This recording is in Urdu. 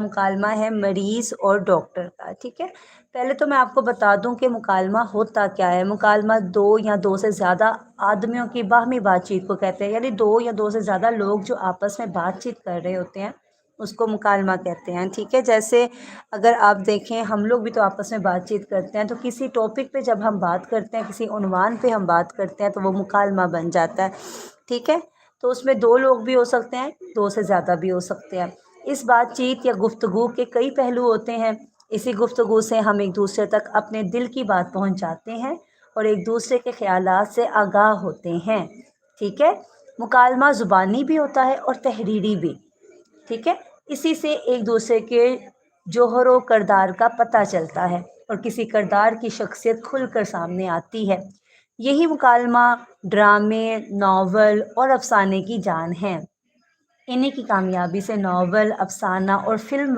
مکالمہ ہے مریض اور ڈاکٹر کا، ٹھیک ہے۔ پہلے تو میں آپ کو بتا دوں کہ مکالمہ ہوتا کیا ہے۔ مکالمہ دو یا دو سے زیادہ آدمیوں کی باہمی بات چیت کو کہتے ہیں، یعنی دو یا دو سے زیادہ لوگ جو آپس میں بات چیت کر رہے ہوتے ہیں اس کو مکالمہ کہتے ہیں، ٹھیک ہے۔ جیسے اگر آپ دیکھیں ہم لوگ بھی تو آپس میں بات چیت کرتے ہیں، تو کسی ٹاپک پہ جب ہم بات کرتے ہیں، کسی عنوان پہ ہم بات کرتے ہیں تو وہ مکالمہ بن جاتا ہے، ٹھیک ہے۔ تو اس میں دو لوگ بھی ہو سکتے ہیں، دو سے زیادہ بھی ہو سکتے ہیں۔ اس بات چیت یا گفتگو کے کئی پہلو ہوتے ہیں۔ اسی گفتگو سے ہم ایک دوسرے تک اپنے دل کی بات پہنچاتے ہیں اور ایک دوسرے کے خیالات سے آگاہ ہوتے ہیں، ٹھیک ہے۔ مکالمہ زبانی بھی ہوتا ہے اور تحریری بھی، ٹھیک ہے۔ اسی سے ایک دوسرے کے جوہر و کردار کا پتہ چلتا ہے اور کسی کردار کی شخصیت کھل کر سامنے آتی ہے۔ یہی مکالمہ ڈرامے، ناول اور افسانے کی جان ہے۔ انہی کی کامیابی سے ناول، افسانہ اور فلم